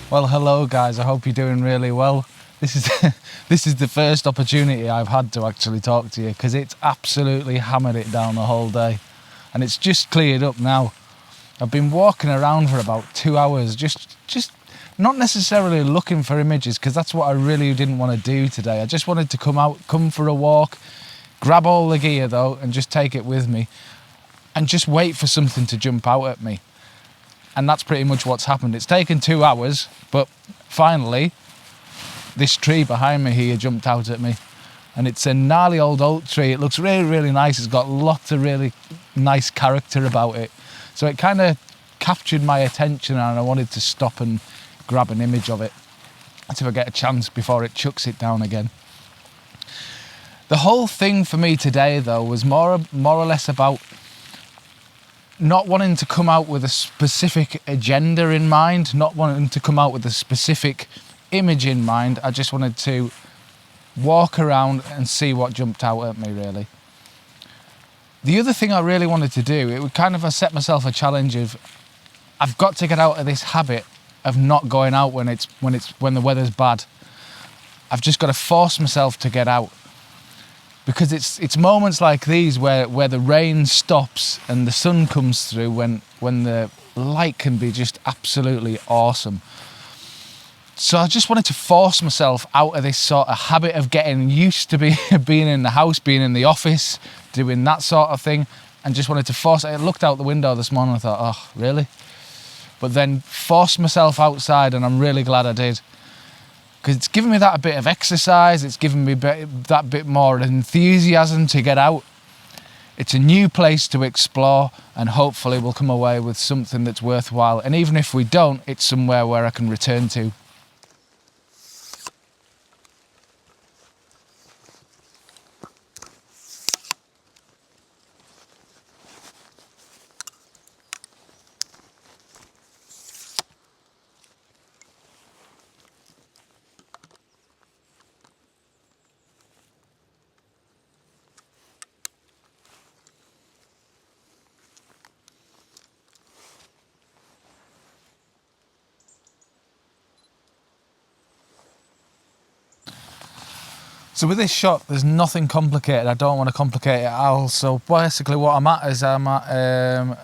Well, hello guys, I hope you're doing really well. This is the first opportunity I've had to actually talk to you, because it's absolutely hammered it down the whole day and it's just cleared up now. I've been walking around for about 2 hours, just not necessarily looking for images, because that's what I really didn't want to do today. I just wanted to come for a walk, grab all the gear though and just take it with me and just wait for something to jump out at me. And that's pretty much what's happened. It's taken 2 hours, but finally, this tree behind me here jumped out at me. And it's a gnarly old oak tree. It looks really, really nice. It's got lots of really nice character about it. So it kind of captured my attention and I wanted to stop and grab an image of it. That's if I get a chance before it chucks it down again. The whole thing for me today, though, was more or less about not wanting to come out with a specific agenda in mind, not wanting to come out with a specific image in mind. I just wanted to walk around and see what jumped out at me, really. The other thing I really wanted to do, it would kind of, I set myself a challenge of, I've got to get out of this habit of not going out when the weather's bad. I've just got to force myself to get out. Because it's moments like these where the rain stops and the sun comes through, when the light can be just absolutely awesome. So I just wanted to force myself out of this sort of habit of getting used to being in the house, being in the office, doing that sort of thing, and just wanted to force it. I looked out the window this morning and I thought, oh, really? But then forced myself outside, and I'm really glad I did. Because it's given me that a bit of exercise, it's given me that bit more enthusiasm to get out. It's a new place to explore, and hopefully we'll come away with something that's worthwhile. And even if we don't, it's somewhere where I can return to. So with this shot, there's nothing complicated. I don't want to complicate it at all. So basically what I'm at is I'm at a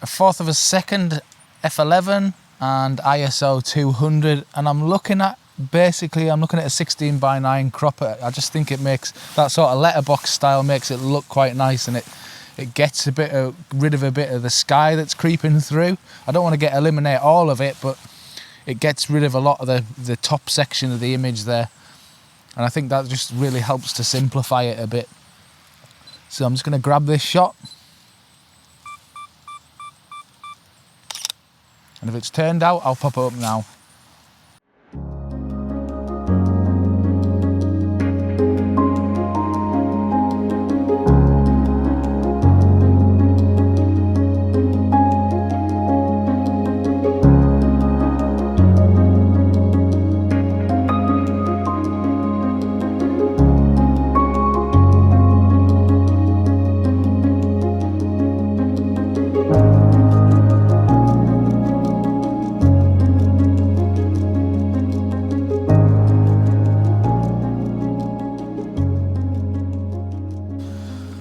1/4 of a second f11 and ISO 200, and I'm looking at a 16:9 crop. I just think it makes that sort of letterbox style, makes it look quite nice, and it gets rid of a bit of the sky that's creeping through. I don't want to eliminate all of it, but it gets rid of a lot of the top section of the image there. And I think that just really helps to simplify it a bit. So I'm just going to grab this shot. And if it's turned out, I'll pop it up now.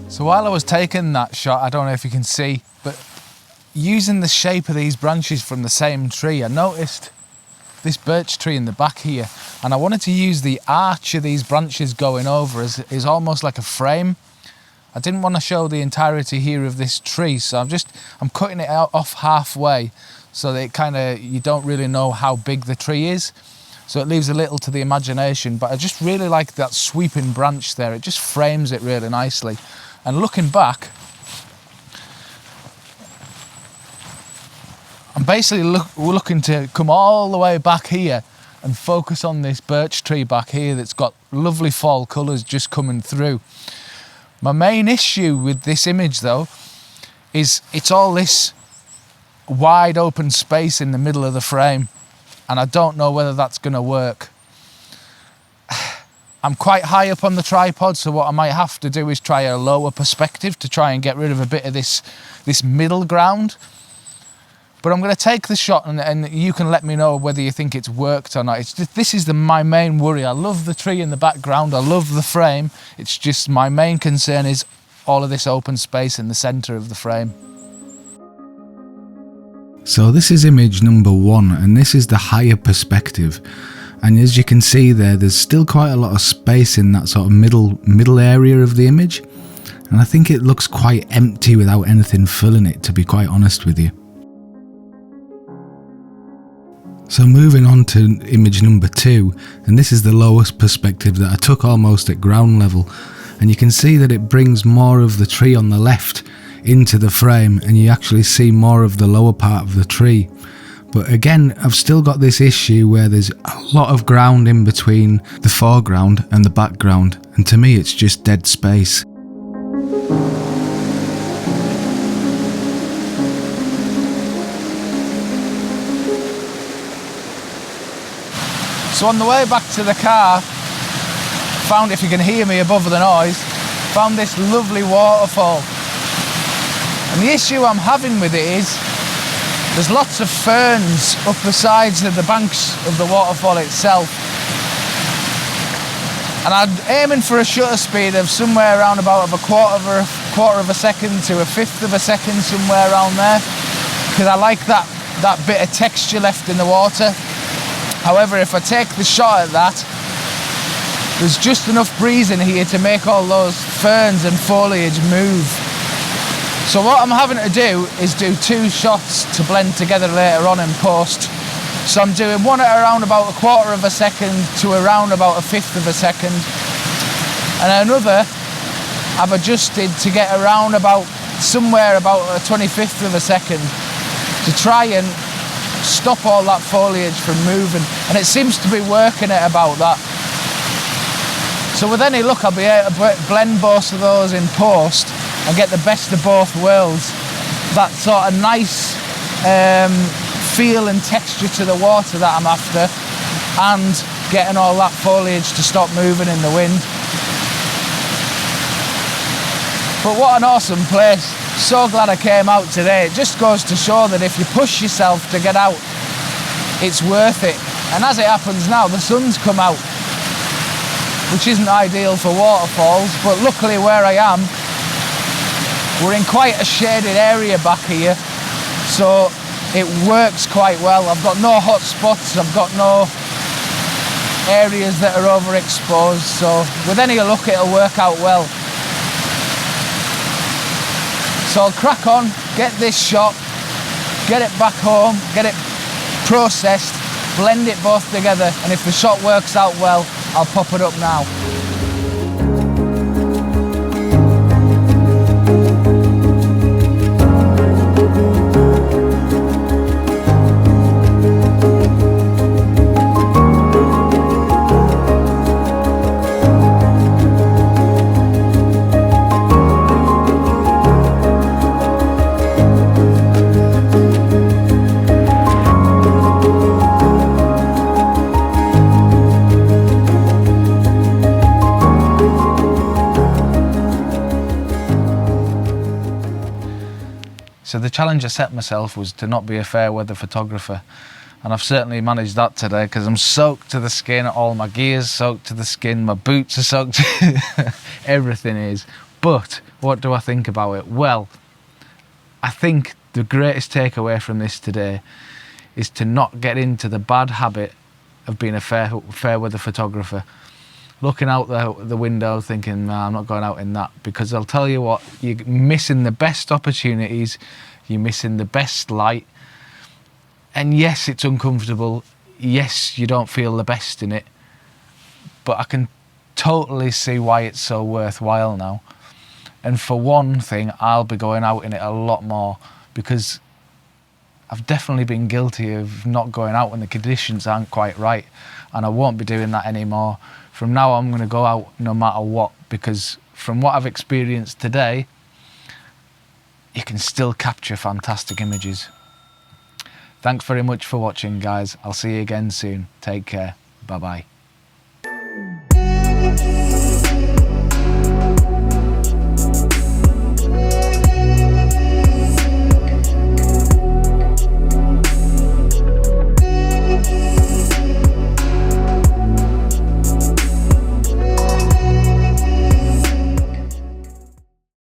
So while I was taking that shot, I don't know if you can see, but using the shape of these branches from the same tree, I noticed this birch tree in the back here. and I wanted to use the arch of these branches going over as almost like a frame. I didn't want to show the entirety here of this tree, so I'm cutting it out off halfway so that it kind of, you don't really know how big the tree is. So it leaves a little to the imagination, but I just really like that sweeping branch there. It just frames it really nicely. And looking back, I'm basically looking to come all the way back here and focus on this birch tree back here that's got lovely fall colours just coming through. My main issue with this image though is it's all this wide open space in the middle of the frame, and I don't know whether that's going to work. I'm quite high up on the tripod, so what I might have to do is try a lower perspective to try and get rid of a bit of this middle ground. But I'm going to take the shot, and you can let me know whether you think it's worked or not. It's just, this is my main worry. I love the tree in the background, I love the frame. It's just my main concern is all of this open space in the centre of the frame. So this is image number 1, and this is the higher perspective. And as you can see there's still quite a lot of space in that sort of middle area of the image. And I think it looks quite empty without anything filling it, to be quite honest with you. So moving on to image number 2, and this is the lowest perspective that I took almost at ground level. And you can see that it brings more of the tree on the left into the frame, and you actually see more of the lower part of the tree. But again, I've still got this issue where there's a lot of ground in between the foreground and the background, and to me it's just dead space. So on the way back to the car, found, if you can hear me above the noise, found this lovely waterfall. And the issue I'm having with it is there's lots of ferns up the sides of the banks of the waterfall itself. And I'm aiming for a shutter speed of somewhere around about a quarter of a second to a fifth of a second, somewhere around there, because I like that bit of texture left in the water. However, if I take the shot at that, there's just enough breeze in here to make all those ferns and foliage move. So what I'm having to do is do 2 shots to blend together later on in post. So I'm doing one at around about a quarter of a second to around about a fifth of a second. And another I've adjusted to get around about somewhere about a 25th of a second to try and stop all that foliage from moving. And it seems to be working at about that. So with any luck, I'll be able to blend both of those in post and get the best of both worlds. That sort of nice feel and texture to the water that I'm after, and getting all that foliage to stop moving in the wind. But what an awesome place. So glad I came out today. It just goes to show that if you push yourself to get out, it's worth it. And as it happens now, the sun's come out, which isn't ideal for waterfalls, but luckily where I am, we're in quite a shaded area back here, so it works quite well. I've got no hot spots, I've got no areas that are overexposed, so with any luck it'll work out well. So I'll crack on, get this shot, get it back home, get it processed, blend it both together, and if the shot works out well, I'll pop it up now. So the challenge I set myself was to not be a fair weather photographer, and I've certainly managed that today because I'm soaked to the skin, all my gear's soaked to the skin, my boots are soaked, everything is. But what do I think about it? Well, I think the greatest takeaway from this today is to not get into the bad habit of being a fair weather photographer. Looking out the window thinking, nah, I'm not going out in that, because I'll tell you what, you're missing the best opportunities, you're missing the best light, and yes, it's uncomfortable, yes, you don't feel the best in it, but I can totally see why it's so worthwhile now. And for one thing, I'll be going out in it a lot more, because I've definitely been guilty of not going out when the conditions aren't quite right, and I won't be doing that anymore. From now on, I'm going to go out no matter what, because from what I've experienced today, you can still capture fantastic images. Thanks very much for watching, guys. I'll see you again soon. Take care. Bye-bye.